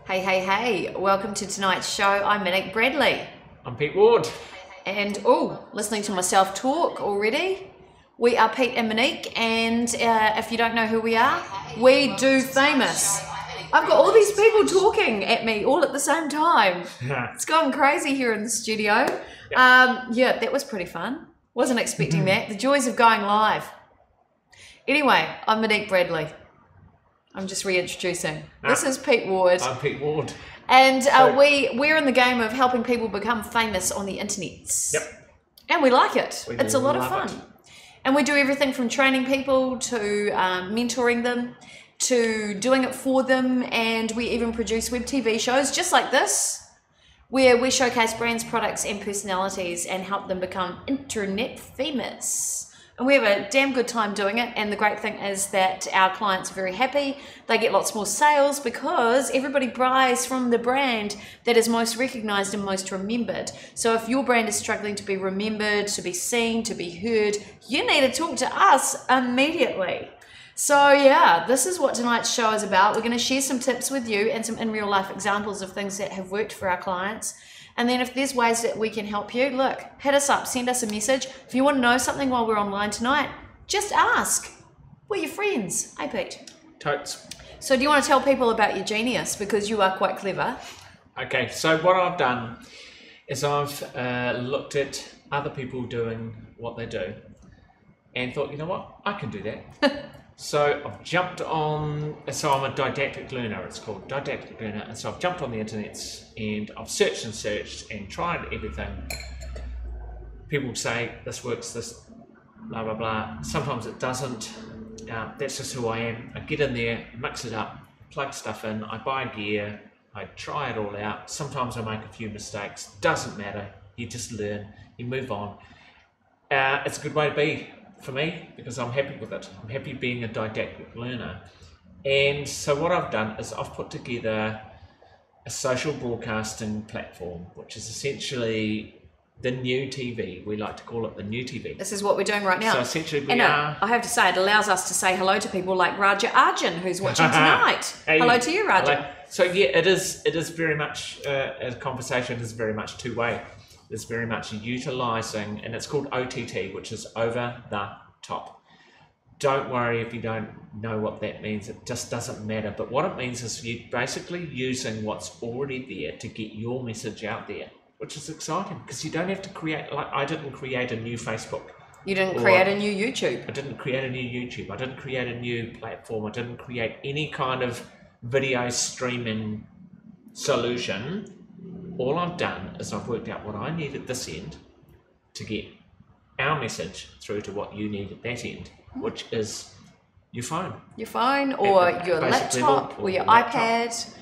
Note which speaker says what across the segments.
Speaker 1: Hey, hey, hey, welcome to tonight's show. I'm Monique Bradley.
Speaker 2: I'm Pete Ward.
Speaker 1: And, listening to myself talk already. We are Pete and Monique, and if you don't know who we are, we do famous. I've got all these people talking at me all at the same time. It's going crazy here in the studio. Yeah, that was pretty fun. Wasn't expecting that. The joys of going live. Anyway, I'm Monique Bradley. I'm just reintroducing. This is Pete Ward.
Speaker 2: I'm Pete Ward.
Speaker 1: And we're in the game of helping people become famous on the internet.
Speaker 2: Yep.
Speaker 1: And we like it. It's a lot of fun.
Speaker 2: It.
Speaker 1: And we do everything from training people to mentoring them to doing it for them. And we even produce web TV shows just like this, where we showcase brands, products and personalities and help them become internet famous. And we have a damn good time doing it. And the great thing is that our clients are very happy. They get lots more sales because everybody buys from the brand that is most recognized and most remembered. So if your brand is struggling to be remembered, to be seen, to be heard, you need to talk to us immediately. So yeah, this is what tonight's show is about. We're going to share some tips with you and some in real life examples of things that have worked for our clients. And then if there's ways that we can help you, look, hit us up, send us a message. If you want to know something while we're online tonight, just ask. We're your friends. Hey, Pete.
Speaker 2: Totes.
Speaker 1: So do you want to tell people about your genius? Because you are quite clever.
Speaker 2: Okay, so what I've done is I've looked at other people doing what they do and thought, you know what, I can do that. So I've jumped on, so I'm a didactic learner, it's called didactic learner, and so I've jumped on the internet and I've searched and tried everything. People say this works, this blah blah blah. Sometimes it doesn't. That's just who I am. I get in there, mix it up, plug stuff in, I buy gear, I try it all out. Sometimes I make a few mistakes, doesn't matter, you just learn, you move on. It's a good way to be for me because I'm happy with it. I'm happy being a didactic learner. And so what I've done is I've put together a social broadcasting platform, which is essentially the new TV. We like to call it the new TV.
Speaker 1: This is what we're doing right now.
Speaker 2: So essentially
Speaker 1: I have to say, it allows us to say hello to people like Raja Arjun, who's watching tonight.
Speaker 2: Hey,
Speaker 1: hello to you, Raja.
Speaker 2: Hello. So yeah, it is very much, a conversation is very much two-way. It's very much utilising, and it's called OTT, which is over the top. Don't worry if you don't know what that means, it just doesn't matter. But what it means is you're basically using what's already there to get your message out there, which is exciting because you don't have to create, like I didn't create a new Facebook.
Speaker 1: You didn't create a new YouTube.
Speaker 2: I didn't create a new YouTube. I didn't create a new platform. I didn't create any kind of video streaming solution. All I've done is I've worked out what I need at this end to get our message through to what you need at that end, which is your phone.
Speaker 1: Your phone or your laptop or your iPad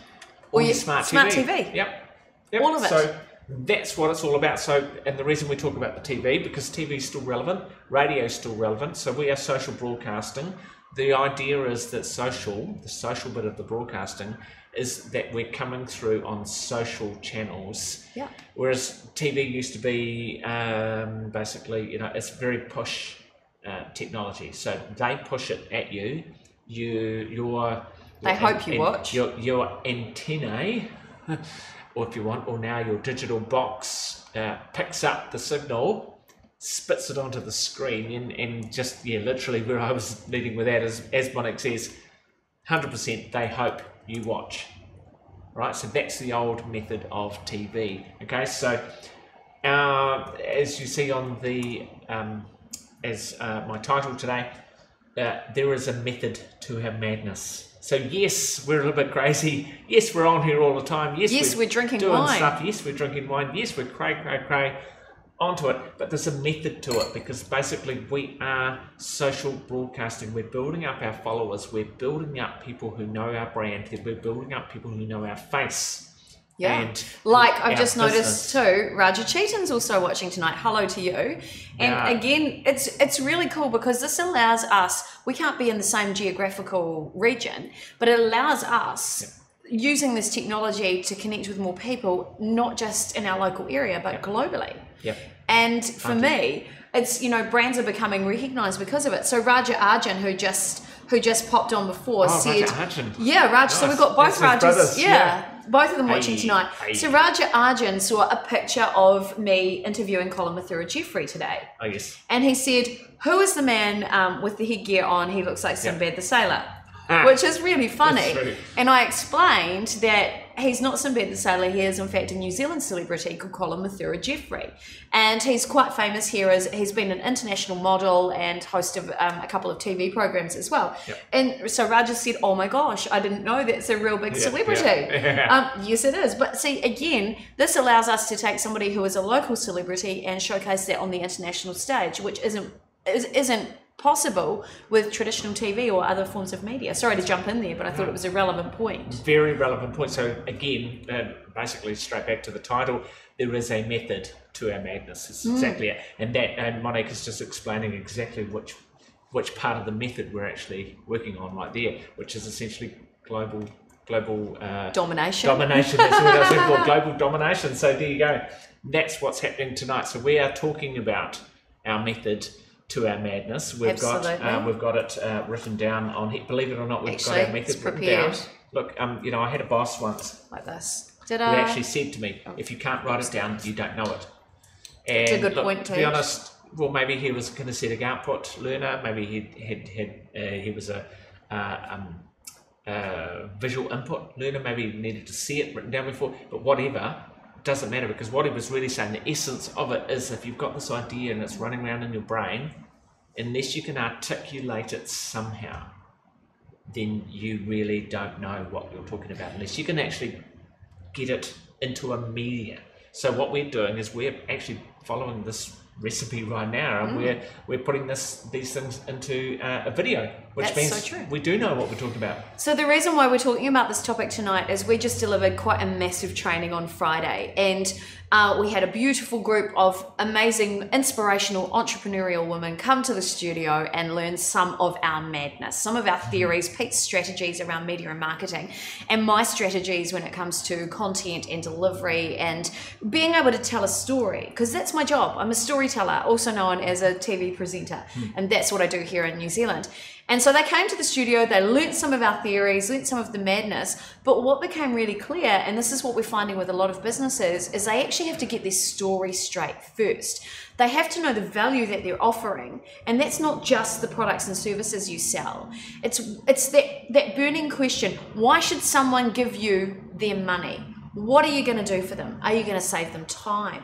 Speaker 1: or your smart TV.
Speaker 2: Yep.
Speaker 1: All of it.
Speaker 2: So that's what it's all about. So, and the reason we talk about the TV, because TV is still relevant, radio is still relevant. So we are social broadcasting. The idea is that the social bit of the broadcasting is that we're coming through on social channels. Yeah. Whereas TV used to be basically, it's very push technology. So they push it at you.
Speaker 1: They hope you watch.
Speaker 2: Your antennae, or if you want, or now your digital box picks up the signal, spits it onto the screen, and just literally where I was leading with that is, as Monique says, 100% they hope you watch, right? So that's the old method of TV. Okay, so as you see on the my title today, there is a method to our madness. So yes, we're a little bit crazy. Yes, we're on here all the time. Yes, we're drinking doing wine. Stuff. Yes, we're drinking wine. Yes, we're cray onto it, but there's a method to it because basically we are social broadcasting. We're building up our followers. We're building up people who know our brand. We're building up people who know our face.
Speaker 1: Yeah,
Speaker 2: and
Speaker 1: like I've just noticed too, Raja Cheaton's also watching tonight. Hello to you. And again, it's really cool because this allows us, we can't be in the same geographical region, but it allows us using this technology to connect with more people, not just in our local area, but globally.
Speaker 2: Yep.
Speaker 1: And for me, it's, brands are becoming recognized because of it. So Raja Arjun, who just popped on before, said,
Speaker 2: Raja Arjun.
Speaker 1: yeah, Raj. Nice. So we've got both Rajas.
Speaker 2: Yeah.
Speaker 1: both of them watching
Speaker 2: Hey,
Speaker 1: tonight.
Speaker 2: hey.
Speaker 1: So Raja Arjun saw a picture of me interviewing Colin Mathura-Jeffrey today.
Speaker 2: Oh, yes.
Speaker 1: And he said, who is the man with the headgear on? He looks like Sinbad the Sailor. Which is really funny.
Speaker 2: That's true.
Speaker 1: And I explained that he's not Sinbad the Sailor. He is, in fact, a New Zealand celebrity called Colin Mathura-Jeffrey. And he's quite famous here as he's been an international model and host of a couple of TV programs as well.
Speaker 2: Yep.
Speaker 1: And so Raja said, oh my gosh, I didn't know that's a real big celebrity. Yes, it is. But see, again, this allows us to take somebody who is a local celebrity and showcase that on the international stage, which isn't possible with traditional TV or other forms of media. Sorry to jump in there, but I thought it was a relevant point.
Speaker 2: Very relevant point. So again, basically straight back to the title, there is a method to our madness. It's exactly it. And Monique is just explaining exactly which part of the method we're actually working on right there, which is essentially global
Speaker 1: Domination.
Speaker 2: Domination, that's what I was looking for, global domination. So there you go. That's what's happening tonight. So we are talking about our method to our madness. We've got it written down on here. Believe it or not, we've got our method written down. Look, I had a boss once.
Speaker 1: Like this.
Speaker 2: Who actually said to me, if you can't write it down, you don't know it. And
Speaker 1: it's a good point
Speaker 2: to be honest, well, maybe he was a kinesthetic output learner. Maybe he was a visual input learner. Maybe he needed to see it written down before. But whatever, it doesn't matter, because what he was really saying, the essence of it is, if you've got this idea and it's running around in your brain, unless you can articulate it somehow, then you really don't know what you're talking about, unless you can actually get it into a media. So what we're doing is we're actually following this recipe right now, and we're putting these things into a video, which means we do know what we're talking about.
Speaker 1: So the reason why we're talking about this topic tonight is we just delivered quite a massive training on Friday, and we had a beautiful group of amazing, inspirational, entrepreneurial women come to the studio and learn some of our madness, some of our theories, Pete's strategies around media and marketing, and my strategies when it comes to content and delivery and being able to tell a story, because that's my job. I'm a storyteller, also known as a TV presenter, and that's what I do here in New Zealand. And so they came to the studio, they learnt some of our theories, learnt some of the madness, but what became really clear, and this is what we're finding with a lot of businesses, is they actually have to get their story straight first. They have to know the value that they're offering, and that's not just the products and services you sell. It's that burning question, why should someone give you their money? What are you going to do for them? Are you going to save them time?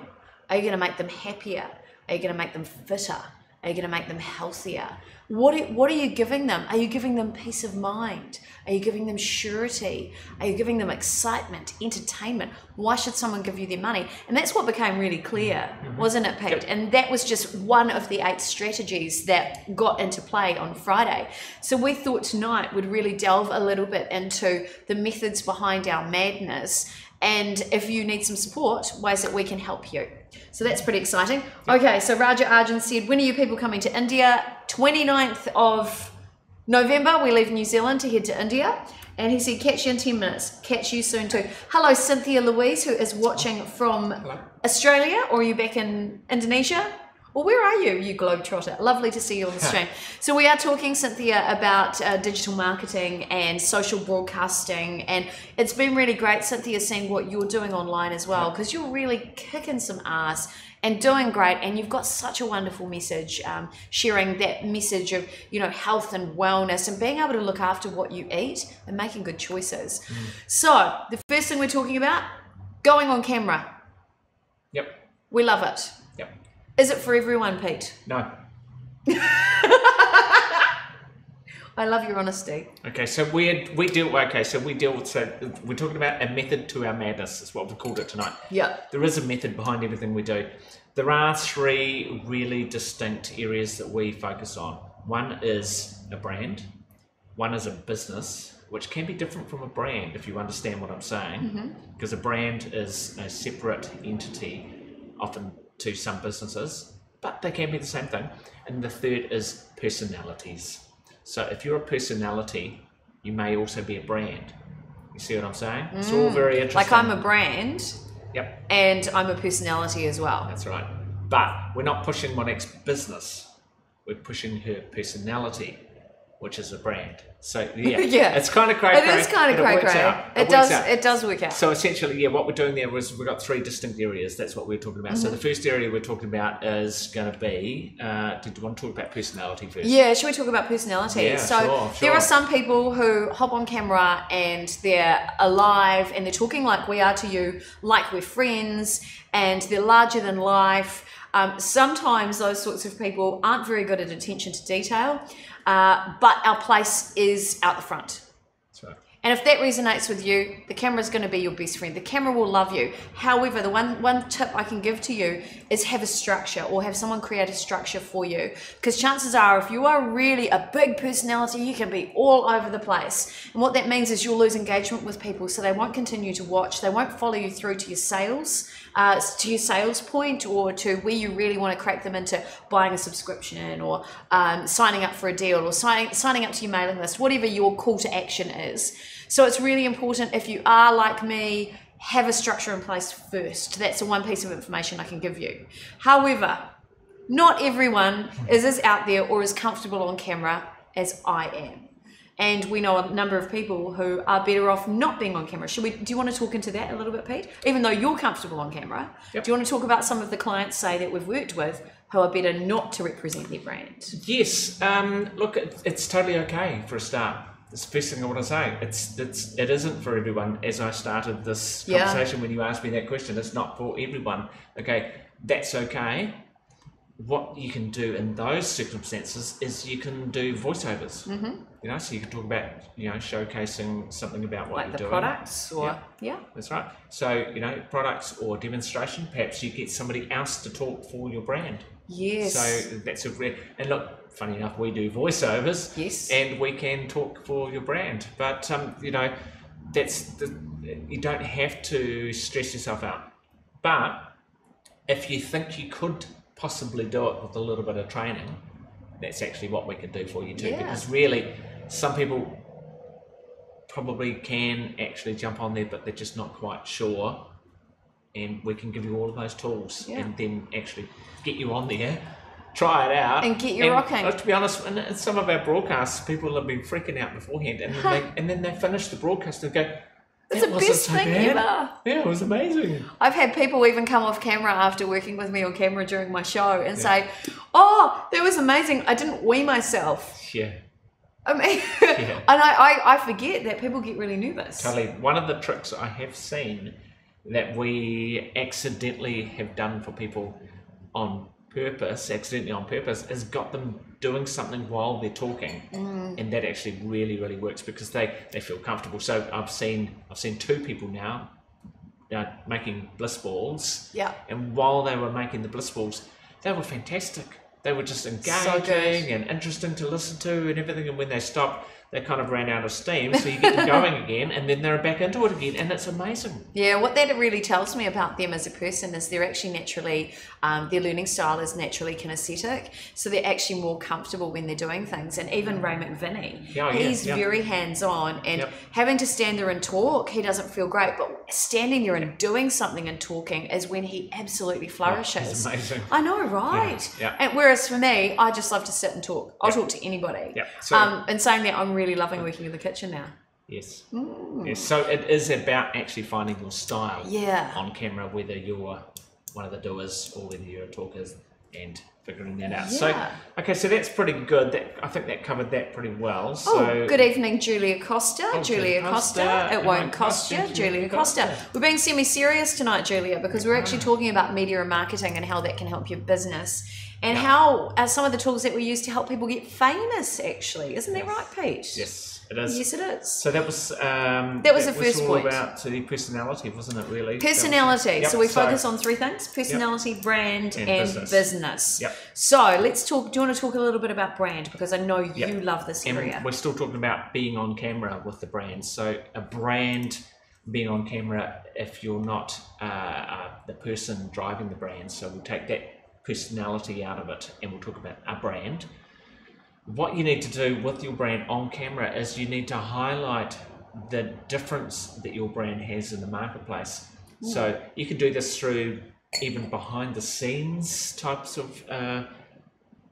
Speaker 1: Are you going to make them happier? Are you going to make them fitter? Are you going to make them healthier? What are you giving them? Are you giving them peace of mind? Are you giving them surety? Are you giving them excitement, entertainment? Why should someone give you their money? And that's what became really clear, wasn't it, Pete?
Speaker 2: Yep.
Speaker 1: And that was just one of the 8 strategies that got into play on Friday. So we thought tonight we'd really delve a little bit into the methods behind our madness, and if you need some support, ways that we can help you. So that's pretty exciting. Okay, so Raja Arjun said, when are you people coming to India? 29th of November, we leave New Zealand to head to India. And he said, catch you in 10 minutes. Catch you soon too. Hello, Cynthia Louise, who is watching from Australia, or are you back in Indonesia? Well, where are you, you globetrotter? Lovely to see you on the stream. So we are talking, Cynthia, about digital marketing and social broadcasting, and it's been really great, Cynthia, seeing what you're doing online as well, because you're really kicking some ass and doing great, and you've got such a wonderful message, sharing that message of, health and wellness and being able to look after what you eat and making good choices. So the first thing we're talking about, going on camera.
Speaker 2: Yep.
Speaker 1: We love it.
Speaker 2: Yep.
Speaker 1: Is it for everyone, Pete?
Speaker 2: No.
Speaker 1: I love your honesty.
Speaker 2: Okay, so we're talking about a method to our madness, is what we called it tonight.
Speaker 1: Yeah.
Speaker 2: There is a method behind everything we do. There are 3 really distinct areas that we focus on. One is a brand, one is a business, which can be different from a brand, if you understand what I'm saying, because a brand is a separate entity, often to some businesses, but they can be the same thing. And the third is personalities. So if you're a personality, you may also be a brand. You see what I'm saying? It's all very interesting.
Speaker 1: Like I'm a brand.
Speaker 2: Yep.
Speaker 1: And I'm a personality as well.
Speaker 2: That's right. But we're not pushing Monique's business. We're pushing her personality. which is a brand. So yeah,
Speaker 1: Yeah.
Speaker 2: it's kind of cray.
Speaker 1: It is kind of cray. It does work out.
Speaker 2: So essentially, yeah, what we're doing there was we've got 3 distinct areas. That's what we're talking about. So the first area we're talking about is going to be, do you want to talk about personality first?
Speaker 1: Yeah, should we talk about personality?
Speaker 2: Yeah,
Speaker 1: so
Speaker 2: sure.
Speaker 1: there are some people who hop on camera and they're alive and they're talking like we are to you, like we're friends, and they're larger than life. Sometimes those sorts of people aren't very good at attention to detail, but our place is out the front.
Speaker 2: That's right.
Speaker 1: And if that resonates with you, the camera is going to be your best friend. The camera will love you. However, the one tip I can give to you is have a structure, or have someone create a structure for you. Because chances are, if you are really a big personality, you can be all over the place. And what that means is you'll lose engagement with people, so they won't continue to watch. They won't follow you through to your sales point, or to where you really want to crack them into buying a subscription, or signing up for a deal, or signing up to your mailing list, whatever your call to action is. So it's really important, if you are like me, have a structure in place first. That's the one piece of information I can give you. However, not everyone is as out there or as comfortable on camera as I am. And we know a number of people who are better off not being on camera. Do you want to talk into that a little bit, Pete? Even though you're comfortable on camera,
Speaker 2: Yep.
Speaker 1: Do you want to talk about some of the clients, say, that we've worked with who are better not to represent their brand?
Speaker 2: Yes. Look, it's totally okay for a start. It's the first thing I want to say. It isn't for everyone. As I started this conversation, when you asked me that question, it's not for everyone. Okay, that's okay. What you can do in those circumstances is you can do voiceovers. You know, so you can talk about, showcasing something about what
Speaker 1: Like
Speaker 2: you're
Speaker 1: the
Speaker 2: doing.
Speaker 1: products, or
Speaker 2: That's right. So, products or demonstration, perhaps you get somebody else to talk for your brand.
Speaker 1: Yes.
Speaker 2: So that's and look, funny enough, we do voiceovers.
Speaker 1: Yes.
Speaker 2: And we can talk for your brand. But, you don't have to stress yourself out. But if you think you could possibly do it with a little bit of training, that's actually what we can do for you too.
Speaker 1: Yeah.
Speaker 2: Because really, some people probably can actually jump on there, but they're just not quite sure. And we can give you all of those tools and then actually get you on there, try it out,
Speaker 1: and get you rocking.
Speaker 2: To be honest, in some of our broadcasts, people have been freaking out beforehand, and then they finish the broadcast and go,
Speaker 1: It's the best thing ever.
Speaker 2: Yeah, it was amazing.
Speaker 1: I've had people even come off camera after working with me on camera during my show and say, "Oh, that was amazing. I didn't wee myself."
Speaker 2: Yeah.
Speaker 1: I mean, and I forget that people get really nervous.
Speaker 2: Totally. One of the tricks I have seen that we accidentally have done for people on purpose, is got them doing something while they're talking, and that actually really, really works because they feel comfortable. So I've seen 2 people now making bliss balls, and while they were making the bliss balls, they were fantastic. They were just engaging and interesting to listen to and everything. And when they stopped, they kind of ran out of steam. So you get them going again, and then they're back into it again, and it's amazing. Yeah,
Speaker 1: what that really tells me about them as a person is they're actually naturally, their learning style is naturally kinesthetic. So they're actually more comfortable when they're doing things. And even Ray McVinney, he's very hands-on, and having to stand there and talk, he doesn't feel great. But standing there and doing something and talking is when he absolutely flourishes.
Speaker 2: It's amazing.
Speaker 1: I know, right?
Speaker 2: Yeah.
Speaker 1: And whereas for me, I just love to sit and talk. I'll talk to anybody.
Speaker 2: Yeah. So,
Speaker 1: and saying that, I'm really loving working in the kitchen now.
Speaker 2: Yes. Yes. So it is about actually finding your style on camera, whether you're one of the doers or whether you're a talker, and figuring that out.
Speaker 1: Yeah.
Speaker 2: So that's pretty good. I think that covered that pretty well. So
Speaker 1: good evening, Julia Costa. Julia Costa. It won't cost you, Julia Costa. We're being semi-serious tonight, Julia, because we're actually talking about media and marketing and how that can help your business. And how some of the tools that we use to help people get famous, actually. Isn't that right, Pete?
Speaker 2: Yes, it is.
Speaker 1: Yes, it is.
Speaker 2: So that was
Speaker 1: the first point.
Speaker 2: About the personality, wasn't it, really?
Speaker 1: Personality. So we focus on 3 things: personality, brand, and business.
Speaker 2: Yep.
Speaker 1: So let's talk. Do you want to talk a little bit about brand? Because I know you love this area.
Speaker 2: And we're still talking about being on camera with the brand. So a brand being on camera, if you're not the person driving the brand, so we'll take that personality out of it and we'll talk about a brand. What you need to do with your brand on camera is you need to highlight the difference that your brand has in the marketplace. So you can do this through even behind the scenes types of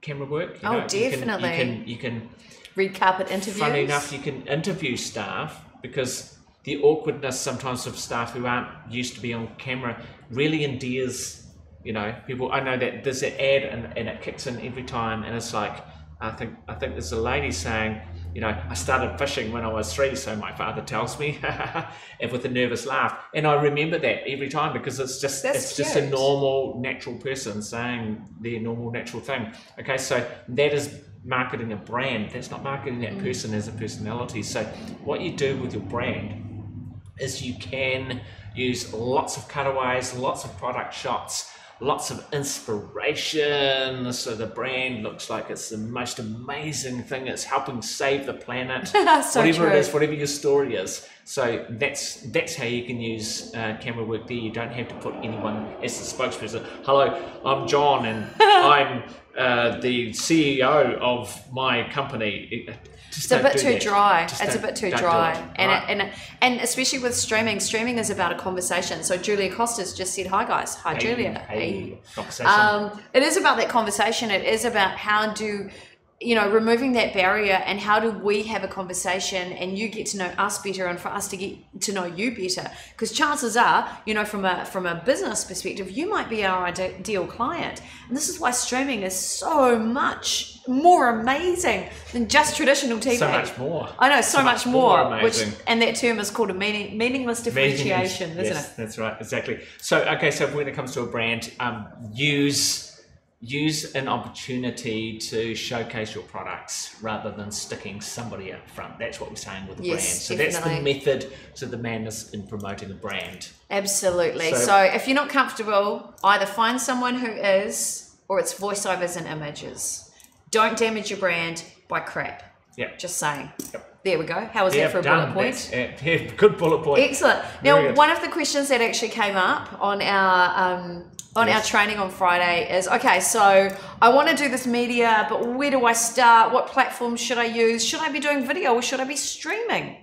Speaker 2: camera work.
Speaker 1: Definitely.
Speaker 2: You can
Speaker 1: red carpet interviews.
Speaker 2: Funny enough, you can interview staff, because the awkwardness sometimes of staff who aren't used to be on camera really endears, you know, people. I know that there's an ad and it kicks in every time, and it's like, I think there's a lady saying, you know, I started fishing when I was 3, so my father tells me, and with a nervous laugh. And I remember that every time, because it's just just a normal, natural person saying their normal, natural thing. Okay, so that is marketing a brand. That's not marketing that person as a personality. So what you do with your brand is you can use lots of cutaways, lots of product shots, lots of inspiration, so the brand looks like it's the most amazing thing. It's helping save the planet.
Speaker 1: So
Speaker 2: whatever
Speaker 1: true.
Speaker 2: it is, whatever your story is. So that's how you can use camera work there. You don't have to put anyone as the spokesperson. Hello, I'm John, and I'm the CEO of my company.
Speaker 1: It's a bit too dry. It's a bit too dry, and especially with streaming. Streaming is about a conversation. So Julia Costa's just said, "Hi guys, hi Julia."
Speaker 2: Hey. Conversation.
Speaker 1: It is about that conversation. It is about how do, you know, removing that barrier, and how do we have a conversation, and you get to know us better, and for us to get to know you better. Because chances are, you know, from a business perspective, you might be our ideal client, and this is why streaming is so much more amazing than just traditional TV.
Speaker 2: So much more.
Speaker 1: I know, so much more.
Speaker 2: Amazing.
Speaker 1: And that term is called a meaningless differentiation, isn't
Speaker 2: yes,
Speaker 1: it?
Speaker 2: That's right, exactly. So okay, so when it comes to a brand, use an opportunity to showcase your products rather than sticking somebody up front. That's what we're saying with the brand. So
Speaker 1: definitely.
Speaker 2: that's the method to the madness in promoting a brand.
Speaker 1: Absolutely. So if you're not comfortable, either find someone who is, or it's voiceovers and images. Don't damage your brand by crap.
Speaker 2: Yeah.
Speaker 1: Just saying.
Speaker 2: Yep.
Speaker 1: There we go. How was that for a bullet point?
Speaker 2: Yeah, good bullet point.
Speaker 1: Excellent. Now, one of the questions that actually came up on our our training on Friday is, okay, so I want to do this media, but where do I start? What platforms should I use? Should I be doing video, or should I be streaming?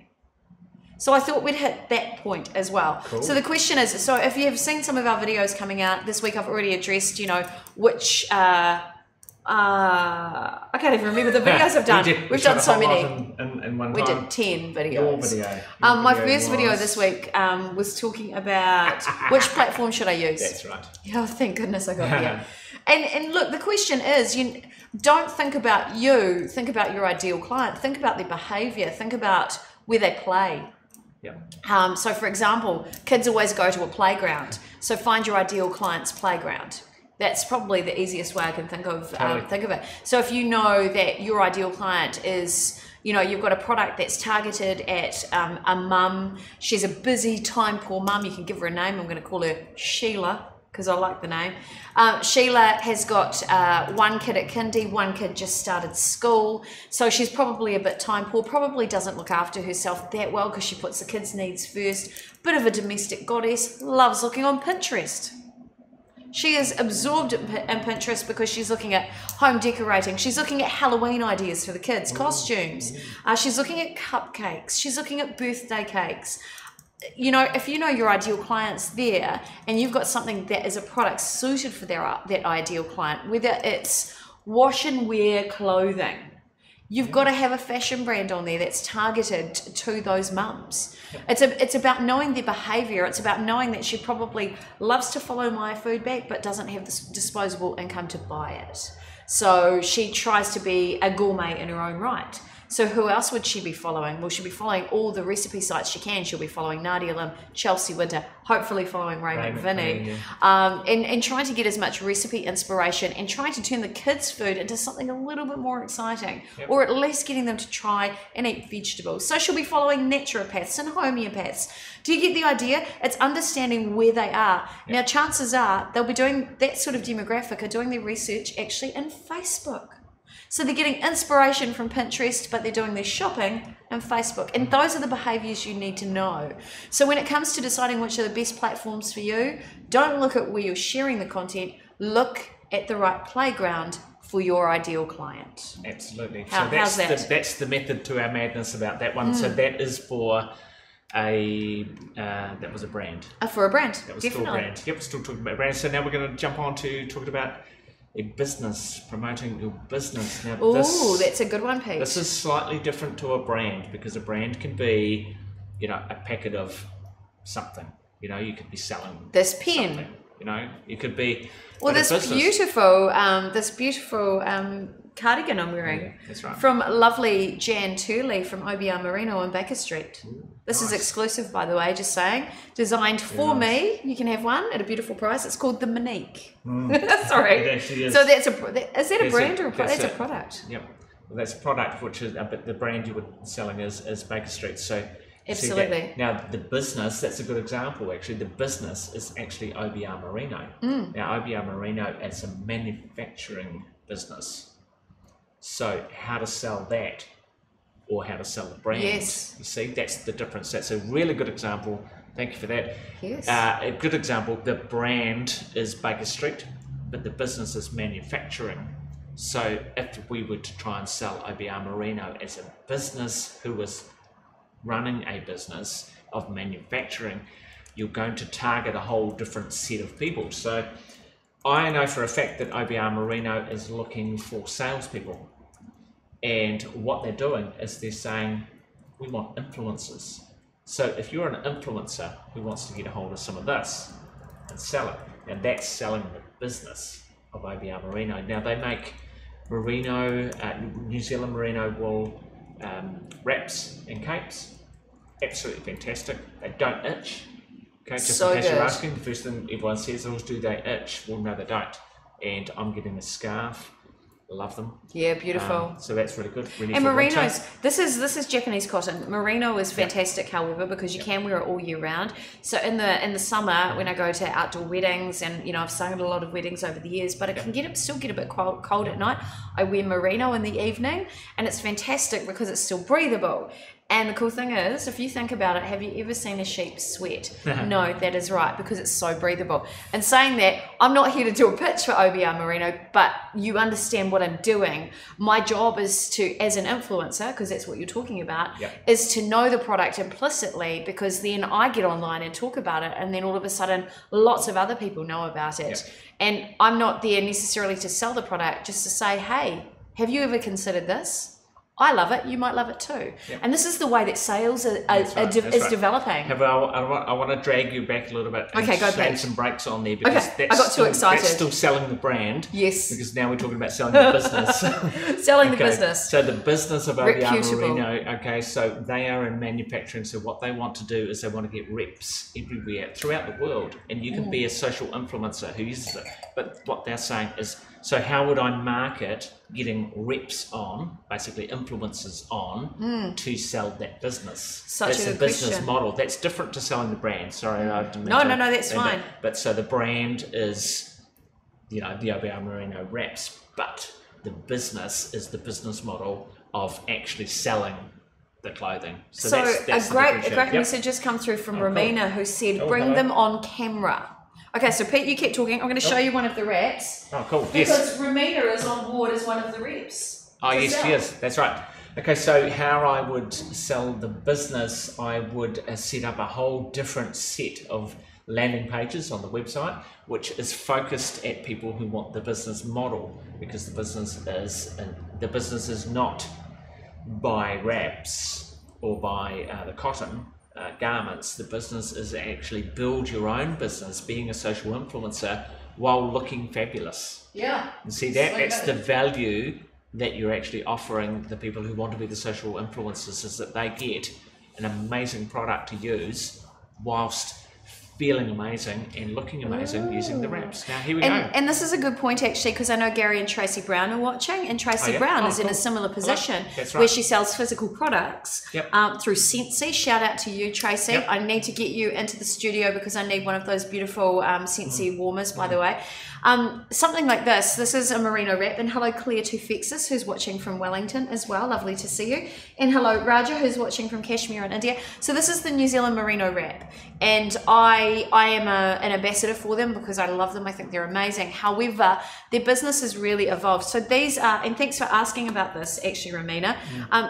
Speaker 1: So I thought we'd hit that point as well.
Speaker 2: Cool.
Speaker 1: So the question is, so if you have seen some of our videos coming out this week, I've already addressed, you know, which I can't even remember the videos I've done. We've done so many.
Speaker 2: In one
Speaker 1: we
Speaker 2: time.
Speaker 1: did 10 videos.
Speaker 2: Your video.
Speaker 1: My first video this week was talking about which platform should I use.
Speaker 2: That's right.
Speaker 1: Oh, thank goodness I got here. And look, the question is, you don't think about you, think about your ideal client, think about their behavior, think about where they play.
Speaker 2: Yeah.
Speaker 1: So for example, kids always go to a playground. So find your ideal client's playground. That's probably the easiest way I can think of it. So if you know that your ideal client is, you know, you've got a product that's targeted at a mum. She's a busy, time-poor mum. You can give her a name. I'm going to call her Sheila because I like the name. Sheila has got one kid at kindy, one kid just started school. So she's probably a bit time-poor, probably doesn't look after herself that well because she puts the kids' needs first. Bit of a domestic goddess, loves looking on Pinterest. She is absorbed in Pinterest because she's looking at home decorating. She's looking at Halloween ideas for the kids, costumes. She's looking at cupcakes. She's looking at birthday cakes. You know, if you know your ideal client's there and you've got something that is a product suited for that ideal client, whether it's wash and wear clothing, you've got to have a fashion brand on there that's targeted to those mums. It's about knowing their behavior. It's about knowing that she probably loves to follow my food bag but doesn't have the disposable income to buy it. So she tries to be a gourmet in her own right. So who else would she be following? Well, she'll be following all the recipe sites she can. She'll be following Nadia Lim, Chelsea Winter, hopefully following Ray McVinney, and trying to get as much recipe inspiration and trying to turn the kids' food into something a little bit more exciting, or at least getting them to try and eat vegetables. So she'll be following naturopaths and homeopaths. Do you get the idea? It's understanding where they are. Now, chances are they'll be doing that sort of demographic or doing their research actually in Facebook. So they're getting inspiration from Pinterest, but they're doing their shopping on Facebook. And those are the behaviors you need to know. So when it comes to deciding which are the best platforms for you, don't look at where you're sharing the content. Look at the right playground for your ideal client.
Speaker 2: Absolutely.
Speaker 1: How's that?
Speaker 2: That's the method to our madness about that one. So that is for that was a brand.
Speaker 1: For a brand,
Speaker 2: That was
Speaker 1: definitely.
Speaker 2: still a brand. Yep, we're still talking about brands. So now we're going to jump on to talking about a business, promoting your business. Now,
Speaker 1: Oh, that's a good one, Pete.
Speaker 2: This is slightly different to a brand, because a brand can be, you know, a packet of something. You know, you could be selling
Speaker 1: this pen.
Speaker 2: something, you know, you could be.
Speaker 1: Well, this beautiful cardigan I'm wearing.
Speaker 2: Yeah, that's right.
Speaker 1: From lovely Jan Turley from OBR Merino on Baker Street.
Speaker 2: Ooh,
Speaker 1: this
Speaker 2: nice.
Speaker 1: is exclusive, by the way, just saying. Designed for me. You can have one at a beautiful price. It's called the Monique. Sorry.
Speaker 2: It actually is.
Speaker 1: So is that a brand or a product? That's a product.
Speaker 2: Yep. Well, that's a product, which is, but the brand you were selling is Baker Street. So
Speaker 1: absolutely.
Speaker 2: Now the business, that's a good example actually. The business is actually OBR Merino. Now OBR Merino as a manufacturing business. So how to sell that, or how to sell the brand.
Speaker 1: Yes.
Speaker 2: You see, that's the difference. That's a really good example. Thank you for that.
Speaker 1: Yes.
Speaker 2: A good example, the brand is Baker Street, but the business is manufacturing. So if we were to try and sell OBR Merino as a business who was running a business of manufacturing, you're going to target a whole different set of people. So I know for a fact that OBR Merino is looking for salespeople. And what they're doing is they're saying, we want influencers. So if you're an influencer who wants to get a hold of some of this and sell it, and that's selling the business of OBR Merino. Now they make merino, New Zealand merino wool wraps and capes. Absolutely fantastic. They don't itch. Okay, just
Speaker 1: so
Speaker 2: in case
Speaker 1: good.
Speaker 2: you're asking, the first thing everyone says is, do they itch? Well, no, they don't. And I'm getting a scarf. Love them.
Speaker 1: Yeah, beautiful.
Speaker 2: So that's really good. Really,
Speaker 1: and
Speaker 2: for
Speaker 1: merinos,
Speaker 2: winter.
Speaker 1: this is Japanese cotton. Merino is fantastic, however, because you can wear it all year round. So in the summer, when I go to outdoor weddings, and you know I've sung at a lot of weddings over the years, but it can still get a bit cold at night. I wear merino in the evening, and it's fantastic because it's still breathable. And the cool thing is, if you think about it, have you ever seen a sheep sweat? No, that is right, because it's so breathable. And saying that, I'm not here to do a pitch for OBR Merino, but you understand what I'm doing. My job is to, as an influencer, because that's what you're talking about, is to know the product implicitly, because then I get online and talk about it, and then all of a sudden, lots of other people know about it. And I'm not there necessarily to sell the product, just to say, hey, have you ever considered this? I love it. You might love it too. And this is the way that sales is developing.
Speaker 2: I want to drag you back a little bit. And
Speaker 1: okay, go
Speaker 2: back. Some breaks on there, because
Speaker 1: I got too excited.
Speaker 2: That's still selling the brand.
Speaker 1: Yes.
Speaker 2: Because now we're talking about selling the business.
Speaker 1: Selling the business.
Speaker 2: So the business of OBR Merino. Okay, so they are in manufacturing. So what they want to do is they want to get reps everywhere throughout the world, and you can be a social influencer who uses it. But what they're saying is, so how would I market getting reps on, basically influencers on, to sell that business? That's a business model. That's different to selling the brand. Sorry, I didn't mean
Speaker 1: No, that's fine.
Speaker 2: But so the brand is, you know, the OBR Merino wraps, but the business is the business model of actually selling the clothing. So that's
Speaker 1: a great message has come through from Romina, who said, bring them on camera. Okay, so Pete, you keep talking. I'm going to show you one of the wraps.
Speaker 2: Oh, cool.
Speaker 1: Because Romina is on board as one of the reps.
Speaker 2: Oh, yes, she is. That's right. Okay, so how I would sell the business, I would set up a whole different set of landing pages on the website, which is focused at people who want the business model, because the business is not buy wraps or buy the cotton. Garments. The business is actually build your own business, being a social influencer while looking fabulous.
Speaker 1: Yeah.
Speaker 2: And see, that's the value that you're actually offering the people who want to be the social influencers, is that they get an amazing product to use whilst feeling amazing and looking amazing using the wraps. Now here we go.
Speaker 1: And this is a good point actually, because I know Gary and Tracy Brown are watching, and Tracy Brown is in a similar position where she sells physical products through Scentsy. Shout out to you, Tracy. I need to get you into the studio because I need one of those beautiful Scentsy warmers, by the way. Something like this. This is a merino wrap. And hello, Claire Tufexis, who's watching from Wellington as well. Lovely to see you. And hello, Raja, who's watching from Kashmir in India. So this is the New Zealand merino wrap. And I am an ambassador for them because I love them. I think they're amazing. However, their business has really evolved. So these are, and thanks for asking about this, actually, Romina.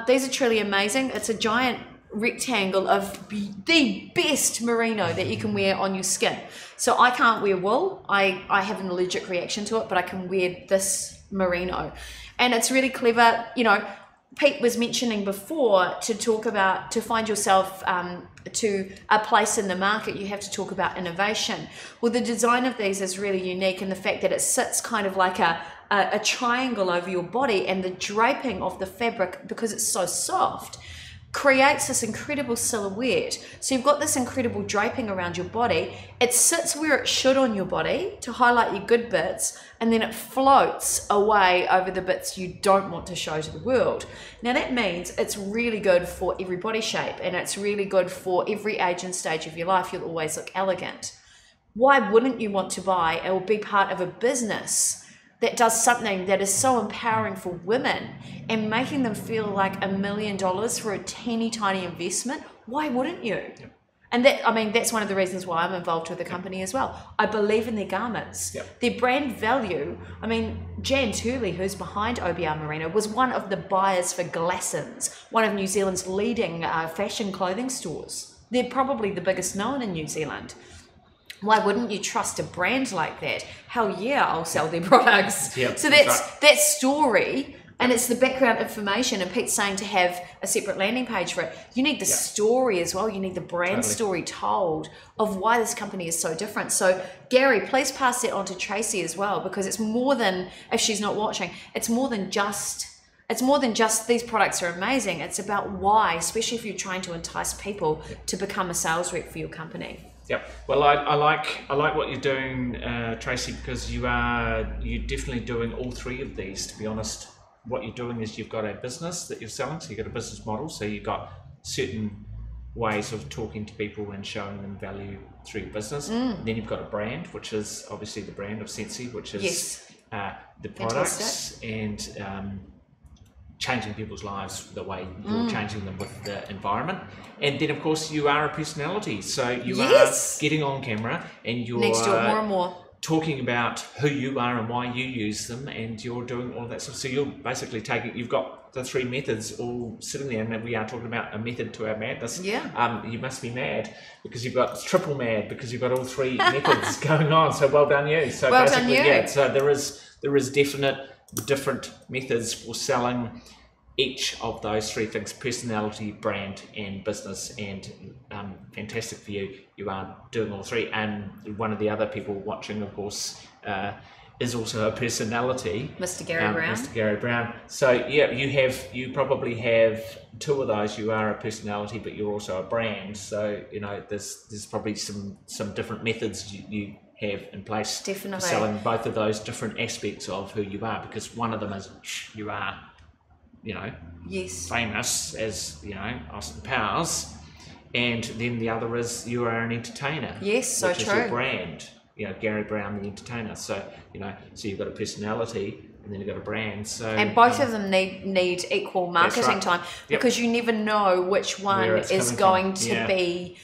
Speaker 1: These are truly amazing. It's a giant rectangle of the best merino that you can wear on your skin. So I can't wear wool. I have an allergic reaction to it, but I can wear this merino. And it's really clever. You know, Pete was mentioning before, to find yourself to a place in the market, you have to talk about innovation. Well, the design of these is really unique, and the fact that it sits kind of like a triangle over your body, and the draping of the fabric, because it's so soft, creates this incredible silhouette. So you've got this incredible draping around your body. It sits where it should on your body to highlight your good bits, and then it floats away over the bits you don't want to show to the world. Now that means it's really good for every body shape, and it's really good for every age and stage of your life. You'll always look elegant. Why wouldn't you want to buy or be part of a business that does something that is so empowering for women and making them feel like $1 million for a teeny tiny investment? Why wouldn't you? Yep. And that, I mean, that's one of the reasons why I'm involved with the company as well. I believe in their garments, their brand value. I mean, Jan Turley, who's behind OBR Merino, was one of the buyers for Glassons, one of New Zealand's leading fashion clothing stores. They're probably the biggest known in New Zealand. Why wouldn't you trust a brand like that? Hell yeah, I'll sell their products.
Speaker 2: Yep,
Speaker 1: so that's right. That story, and it's the background information, and Pete's saying to have a separate landing page for it. You need the story as well. You need the brand story told of why this company is so different. So Gary, please pass that on to Tracy as well, because it's more than, if she's not watching, it's more than just these products are amazing. It's about why, especially if you're trying to entice people to become a sales rep for your company.
Speaker 2: Yep. Well, I like what you're doing, Tracy, because you're definitely doing all three of these. To be honest, what you're doing is you've got a business that you're selling, so you've got a business model, so you've got certain ways of talking to people and showing them value through your business. And then you've got a brand, which is obviously the brand of Sensi, which is the products and changing people's lives the way you're changing them with the environment. And then of course you are a personality, so you are getting on camera and you're
Speaker 1: needs to do it more and more,
Speaker 2: talking about who you are and why you use them, and you're doing all that stuff. So you're basically you've got the three methods all sitting there, and we are talking about a method to our madness. You must be mad because you've got triple mad because you've got all three methods going on. So well done you. So
Speaker 1: well done you.
Speaker 2: So there is definite different methods for selling each of those three things: personality, brand, and business. And fantastic for you. You are doing all three. And one of the other people watching, of course, is also a personality,
Speaker 1: Mr. Gary Brown.
Speaker 2: Mr. Gary Brown. So yeah, you probably have two of those. You are a personality, but you're also a brand. So you know, there's probably some different methods you have in place for selling both of those different aspects of who you are, because one of them is you are, you know, famous as, you know, Austin Powers, and then the other is you are an entertainer.
Speaker 1: Yes, so
Speaker 2: which
Speaker 1: true.
Speaker 2: is your brand, you know, Gary Brown the entertainer. So you know, so you've got a personality and then you've got a brand. So
Speaker 1: and both of them need equal marketing time, because you never know which one is going to be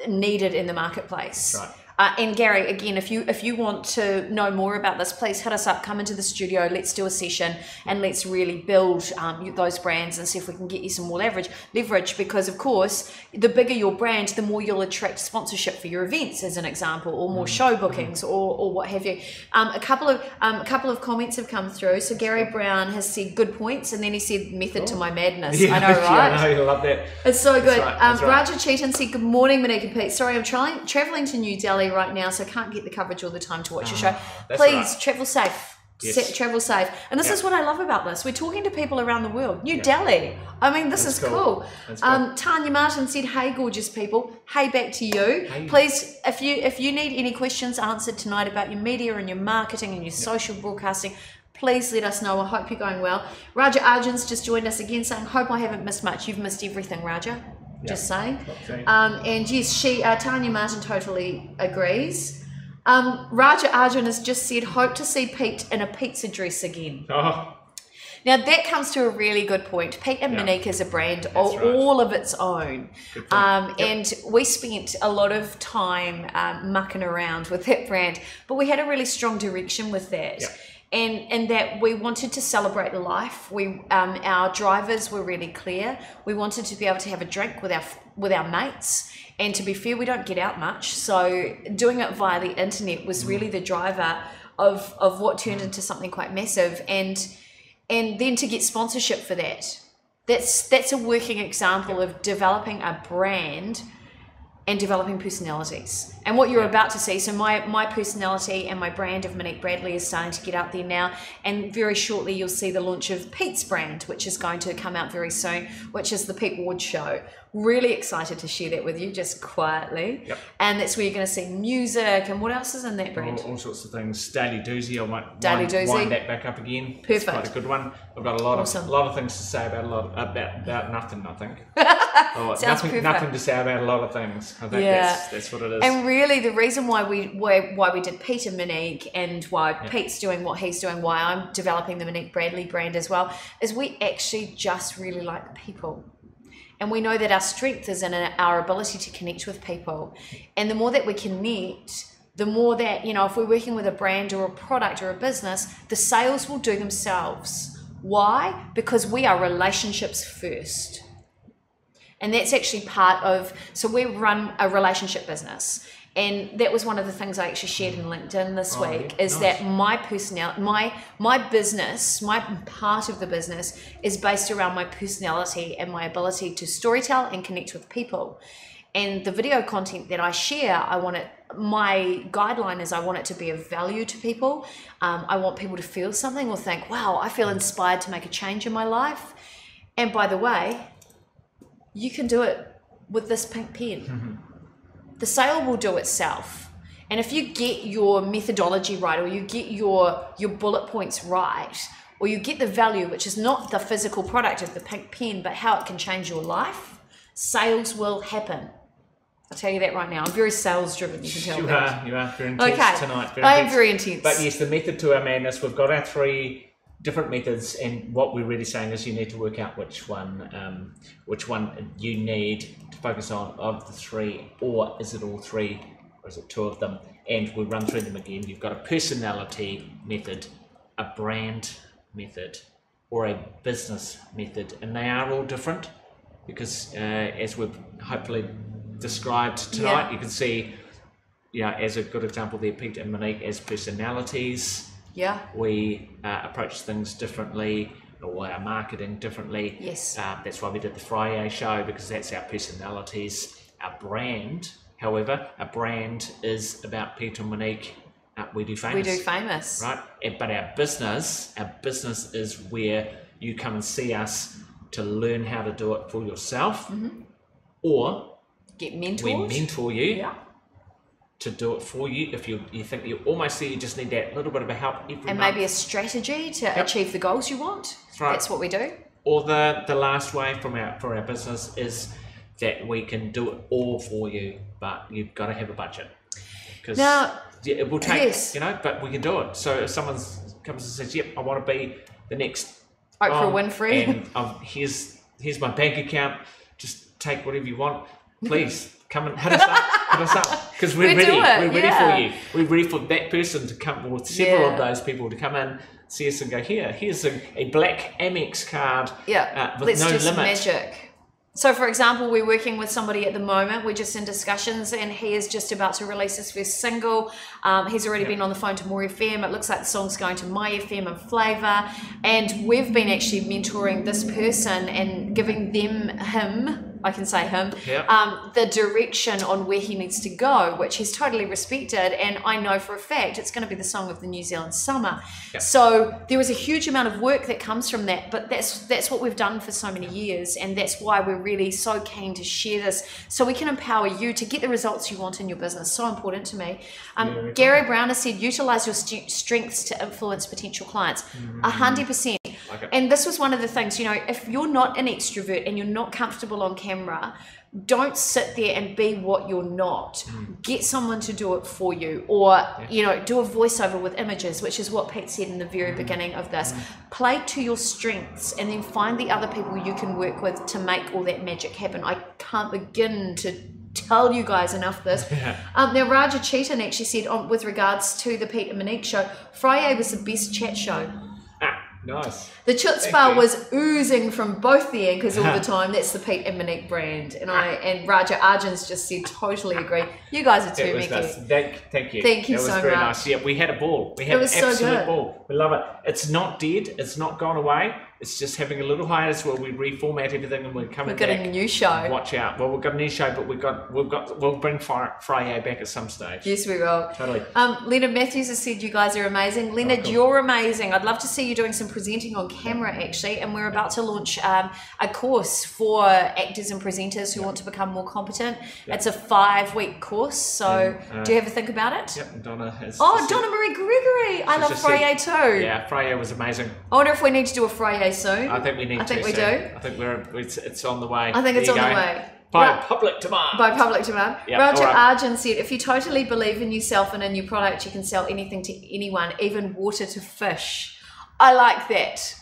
Speaker 1: needed in the marketplace.
Speaker 2: That's right.
Speaker 1: And Gary, again, if you want to know more about this, please hit us up, come into the studio, let's do a session, and let's really build those brands and see if we can get you some more leverage, because of course, the bigger your brand, the more you'll attract sponsorship for your events, as an example, or more show bookings, or what have you. A couple of comments have come through. So Gary Brown has said good points, and then he said method to my madness. I know, right?
Speaker 2: I know, you love that.
Speaker 1: It's so good.
Speaker 2: That's right.
Speaker 1: Raja Chetan said, good morning, Monique and Pete. Sorry, I'm traveling to New Delhi right now, so I can't get the coverage all the time to watch your show. Please travel safe.
Speaker 2: Yes.
Speaker 1: Travel safe. And this is what I love about this. We're talking to people around the world. New Delhi. I mean, this is cool. Tanya Martin said, hey, gorgeous people. Hey, back to you. Hey. Please, if you need any questions answered tonight about your media and your marketing and your social broadcasting, please let us know. I hope you're going well. Raja Arjun's just joined us again saying, hope I haven't missed much. You've missed everything, Raja. Just saying. And yes, Tanya Martin totally agrees. Raja Arjun has just said, hope to see Pete in a pizza dress again.
Speaker 2: Oh.
Speaker 1: Now that comes to a really good point. Pete and Monique is a brand all of its own. And we spent a lot of time mucking around with that brand, but we had a really strong direction with that. and that we wanted to celebrate life. Our drivers were really clear. We wanted to be able to have a drink with our mates, and to be fair, we don't get out much, so doing it via the internet was really the driver of what turned into something quite massive, and then to get sponsorship for that. That's a working example of developing a brand and developing personalities. And what you're about to see, so my personality and my brand of Monique Bradley is starting to get out there now, and very shortly you'll see the launch of Pete's brand, which is going to come out very soon, which is the Pete Ward Show. Really excited to share that with you, just quietly.
Speaker 2: Yep.
Speaker 1: And that's where you're going to see music, and what else is in that brand?
Speaker 2: All sorts of things. Daily Doozy, I might
Speaker 1: Daily
Speaker 2: wind that back up again.
Speaker 1: Perfect.
Speaker 2: It's quite a good one. I've got a lot of things to say about nothing, I think. Nothing to say about a lot of things. I think that's what it is.
Speaker 1: And really the reason why we did Pete and Monique, and why Pete's doing what he's doing, why I'm developing the Monique Bradley brand as well, is we actually just really like people. And we know that our strength is in our ability to connect with people. And the more that we connect, the more that, if we're working with a brand or a product or a business, the sales will do themselves. Why? Because we are relationships first. And that's actually part of, so we run a relationship business. And that was one of the things I actually shared in LinkedIn this week, is that my personality, my business, my part of the business is based around my personality and my ability to storytell and connect with people. And the video content that I share, my guideline is I want it to be of value to people. I want people to feel something or think, wow, I feel inspired to make a change in my life. And by the way, you can do it with this pink pen. Mm-hmm. The sale will do itself. And if you get your methodology right, or you get your bullet points right, or you get the value, which is not the physical product of the pink pen, but how it can change your life, sales will happen. I'll tell you that right now. I'm very sales driven, you can tell.
Speaker 2: You are very intense tonight.
Speaker 1: I am very intense.
Speaker 2: But yes, the method to our madness, we've got our 3 different methods, and what we're really saying is you need to work out which one you need to focus on of the 3, or is it all 3, or is it 2 of them? And we'll run through them again. You've got a personality method, a brand method, or a business method, and they are all different because as we've hopefully described tonight, you can see, as a good example there, Pete and Monique as personalities. We approach things differently, or our marketing differently.
Speaker 1: Yes.
Speaker 2: That's why we did the FriYay show, because that's our personalities. Our brand, however, a brand is about Pete and Monique. We do famous.
Speaker 1: We do famous.
Speaker 2: Right? But our business is where you come and see us to learn how to do it for yourself, or
Speaker 1: get mentored.
Speaker 2: We mentor you. To do it for you. If you think you're almost there, you just need that little bit of a help every month.
Speaker 1: Maybe a strategy to achieve the goals you want.
Speaker 2: That's right. That's
Speaker 1: what we do.
Speaker 2: Or the last way for our business is that we can do it all for you, but you've got to have a budget. Because it will take, but we can do it. So if someone comes and says, yep, I want to be the next
Speaker 1: Oprah Winfrey,
Speaker 2: and here's my bank account, just take whatever you want, please. Come and hit us up, because we're ready. We're ready for you. We're ready for that person to come, or several of those people to come in, see us and go, here's a black Amex card with
Speaker 1: Let's
Speaker 2: no
Speaker 1: do
Speaker 2: limit.
Speaker 1: Some magic. So, for example, we're working with somebody at the moment. We're just in discussions, and he is just about to release his first single. He's already been on the phone to More FM. It looks like the song's going to My FM and Flavour. And we've been actually mentoring this person and giving him, the direction on where he needs to go, which he's totally respected. And I know for a fact it's going to be the song of the New Zealand summer. Yep. So there is a huge amount of work that comes from that, but that's what we've done for so many years, and that's why we're really so keen to share this, so we can empower you to get the results you want in your business. So important to me. Gary Brown has said, utilize your strengths to influence potential clients. 100%. Okay. And this was one of the things, if you're not an extrovert and you're not comfortable on camera, don't sit there and be what you're not. Get someone to do it for you, or do a voiceover with images, which is what Pete said in the very beginning of this. Play to your strengths, and then find the other people you can work with to make all that magic happen. I can't begin to tell you guys enough this.
Speaker 2: Yeah.
Speaker 1: Now, Raja Chetan actually said, with regards to the Pete and Monique show, FriYay was the best chat show.
Speaker 2: Nice.
Speaker 1: The chutzpah was oozing from both the anchors all the time. That's the Pete and Monique brand. And Raja Arjun's just said, totally agree. You guys are too Mickey.
Speaker 2: Nice. Thank you.
Speaker 1: Thank you so much.
Speaker 2: It was very nice. Yeah, we had a ball. We had an absolute ball. We love it. It's not dead. It's not gone away. It's just having a little hiatus where we reformat everything and we're coming back.
Speaker 1: We've got a new show.
Speaker 2: Watch out. Well, we've got a new show, but we'll bring FriYay back at some stage.
Speaker 1: Yes, we will.
Speaker 2: Totally.
Speaker 1: Leonard Matthews has said you guys are amazing. Leonard, you're amazing. I'd love to see you doing some presenting on camera, actually. And we're about to launch a course for actors and presenters who want to become more competent. It's a 5-week course. So do you ever think about it?
Speaker 2: Yep, Donna has.
Speaker 1: Oh, Donna Marie Gregory. I love FriYay too.
Speaker 2: Yeah, FriYay was amazing.
Speaker 1: I wonder if we need to do a FriYay soon.
Speaker 2: I think we need to.
Speaker 1: I think we
Speaker 2: do.
Speaker 1: do.
Speaker 2: I think it's on the way.
Speaker 1: I think it's on the way.
Speaker 2: By public demand.
Speaker 1: By public demand.
Speaker 2: Yep,
Speaker 1: Raja Arjun said, if you totally believe in yourself and in your product, you can sell anything to anyone, even water to fish. I like that.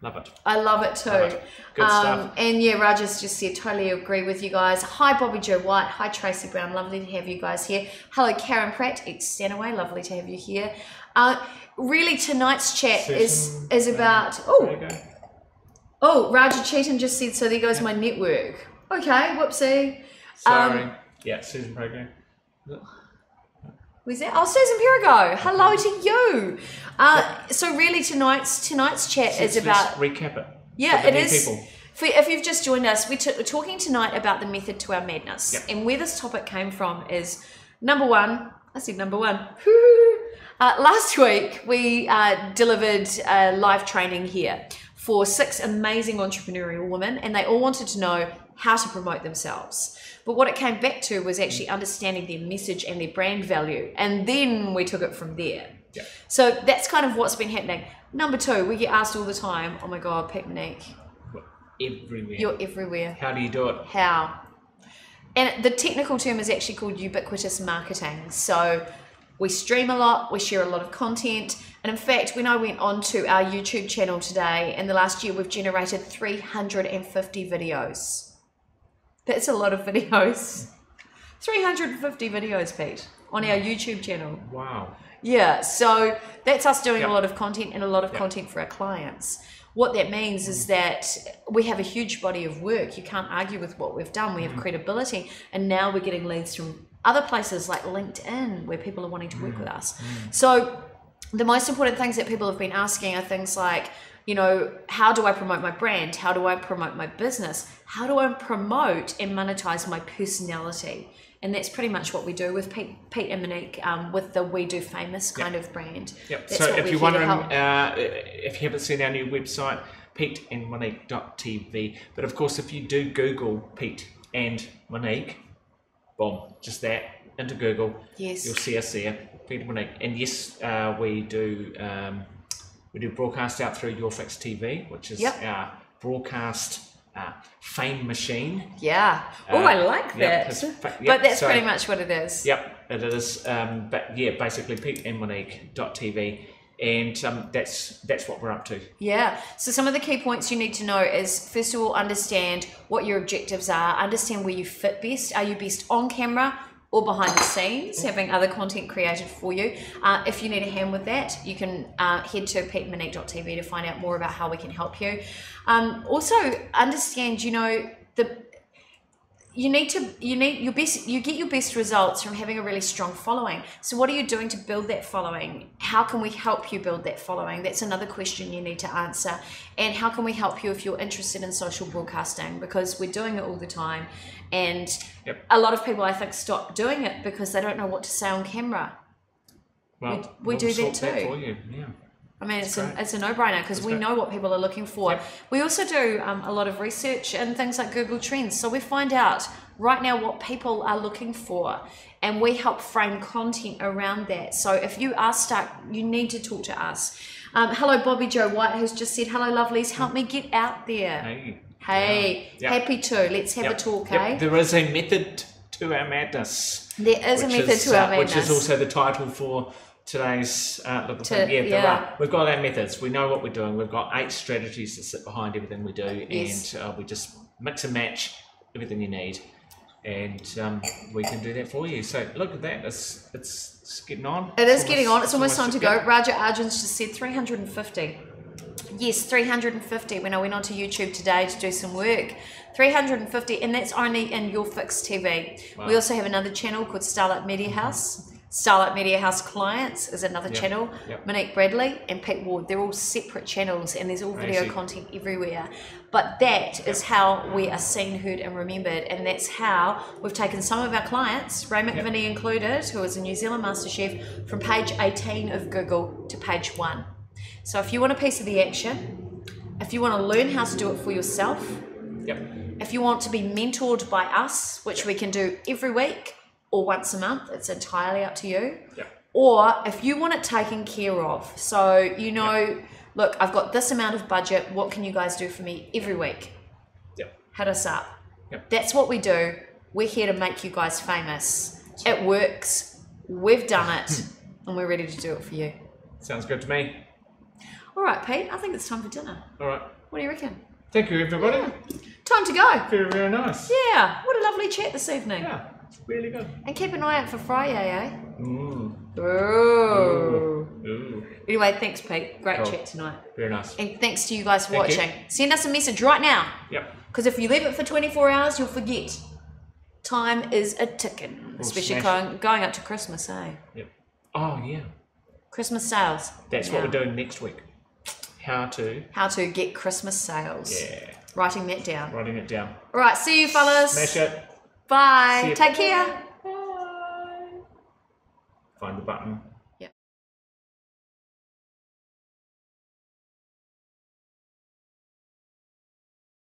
Speaker 2: Love it.
Speaker 1: I love it too.
Speaker 2: Love it. Good stuff.
Speaker 1: And yeah, Raja's just said, totally agree with you guys. Hi, Bobby Joe White. Hi, Tracy Brown. Lovely to have you guys here. Hello, Karen Pratt, ex-Stanaway. Lovely to have you here. Really, tonight's chat is about... Raja Chetan just said, so there goes my network. Okay, whoopsie.
Speaker 2: Sorry. Yeah, Susan Program.
Speaker 1: Where's that? Oh, Susan Perigo. Hello to you. So really tonight's chat is about...
Speaker 2: Let's recap it.
Speaker 1: Yeah, it is. If you've just joined us, we're talking tonight about the method to our madness.
Speaker 2: Yep.
Speaker 1: And where this topic came from is, number one. Last week, we delivered live training here for 6 amazing entrepreneurial women, and they all wanted to know how to promote themselves. But what it came back to was actually understanding their message and their brand value. And then we took it from there.
Speaker 2: Yeah.
Speaker 1: So that's kind of what's been happening. Number 2, we get asked all the time, oh my God, Pete Monique.
Speaker 2: Everywhere.
Speaker 1: You're everywhere.
Speaker 2: How do you do it?
Speaker 1: How? And the technical term is actually called ubiquitous marketing. So we stream a lot, we share a lot of content. And in fact, when I went onto our YouTube channel today, in the last year, we've generated 350 videos. That's a lot of videos. 350 videos, Pete, on our YouTube channel.
Speaker 2: Wow.
Speaker 1: Yeah, so that's us doing a lot of content and a lot of content for our clients. What that means is that we have a huge body of work. You can't argue with what we've done. We have credibility. And now we're getting leads from other places like LinkedIn where people are wanting to work with us. So the most important things that people have been asking are things like, you know, how do I promote my brand? How do I promote my business? How do I promote and monetize my personality? And that's pretty much what we do with Pete and Monique, with the We Do Famous kind of brand.
Speaker 2: Yep.
Speaker 1: That's
Speaker 2: so if you're wondering, if you haven't seen our new website, peteandmonique.tv. But of course, if you do Google Pete and Monique, boom, just that, into Google, you'll see us there, Pete and Monique. And yes, we do broadcast out through Your Fix TV, which is our broadcast fame machine.
Speaker 1: Yeah. I like that. But that's pretty much what it is.
Speaker 2: Yep, it is. But yeah, basically peteandmonique.tv. And that's what we're up to.
Speaker 1: Yeah. So some of the key points you need to know is, first of all, understand what your objectives are. Understand where you fit best. Are you best on camera or behind the scenes, having other content created for you? If you need a hand with that, you can head to peteandmonique.tv to find out more about how we can help you. Also, understand, you know, you get your best results from having a really strong following. So what are you doing to build that following? How can we help you build that following? That's another question you need to answer. And how can we help you if you're interested in social broadcasting? Because we're doing it all the time. And a lot of people, I think, stop doing it because they don't know what to say on camera.
Speaker 2: Well,
Speaker 1: we do that too.
Speaker 2: That for you. Yeah.
Speaker 1: I mean, it's a no-brainer because we know what people are looking for.
Speaker 2: Yep.
Speaker 1: We also do a lot of research and things like Google Trends. So we find out right now what people are looking for, and we help frame content around that. So if you are stuck, you need to talk to us. Hello, Bobby Joe White, who's just said, hello, lovelies, help me get out there. Hey, happy to. Let's have a talk, eh?
Speaker 2: There is a method to our madness.
Speaker 1: There is a method to our madness.
Speaker 2: Which is also the title for today's little thing. We've got our methods. We know what we're doing. We've got 8 strategies that sit behind everything we do, and we just mix and match everything you need. and we can do that for you. So look at that, it's getting on.
Speaker 1: It is getting on. It's almost time to go.
Speaker 2: yep.
Speaker 1: Raja Arjun's just said 350. Yes, 350 when I went onto YouTube today to do some work. 350, and that's only in Your Fix TV.
Speaker 2: Wow.
Speaker 1: We also have another channel called Starlight Media House. Starlight Media House Clients is another channel.
Speaker 2: Yep.
Speaker 1: Monique Bradley and Pete Ward, they're all separate channels, and there's all video
Speaker 2: Amazing.
Speaker 1: content everywhere. But that is how we are seen, heard and remembered, and that's how we've taken some of our clients, Ray McVinney included, who is a New Zealand Master Chef, from page 18 of Google to page 1. So if you want a piece of the action, if you want to learn how to do it for yourself, if you want to be mentored by us, which we can do every week or once a month, it's entirely up to you. Or if you want it taken care of, so you know, look, I've got this amount of budget, what can you guys do for me every week? Hit us up. That's what we do. We're here to make you guys famous. It works. We've done it. And we're ready to do it for you.
Speaker 2: Sounds good to me.
Speaker 1: All right, Pete, I think it's time for dinner.
Speaker 2: All right.
Speaker 1: What do you reckon?
Speaker 2: Thank you, everybody.
Speaker 1: Time to go.
Speaker 2: Very, very nice.
Speaker 1: Yeah, what a lovely chat this evening.
Speaker 2: Yeah, it's really good.
Speaker 1: And keep an eye out for FriYay, eh?
Speaker 2: Mm.
Speaker 1: Ooh.
Speaker 2: Ooh.
Speaker 1: Anyway, thanks, Pete. Great
Speaker 2: Cool.
Speaker 1: chat tonight.
Speaker 2: Very nice.
Speaker 1: And thanks to you guys for
Speaker 2: Thank you.
Speaker 1: watching. Send us a message right now.
Speaker 2: Because
Speaker 1: if you leave it for 24 hours, you'll forget. Time is a ticking. Especially going up to Christmas, eh?
Speaker 2: Oh, yeah.
Speaker 1: Christmas sales.
Speaker 2: That's what we're doing next week. How to
Speaker 1: get Christmas sales.
Speaker 2: Yeah.
Speaker 1: Writing that down.
Speaker 2: Writing it down.
Speaker 1: All right, see you fellas.
Speaker 2: Smash it.
Speaker 1: Bye.
Speaker 2: See you.
Speaker 1: Take care.
Speaker 2: Bye. Find the button.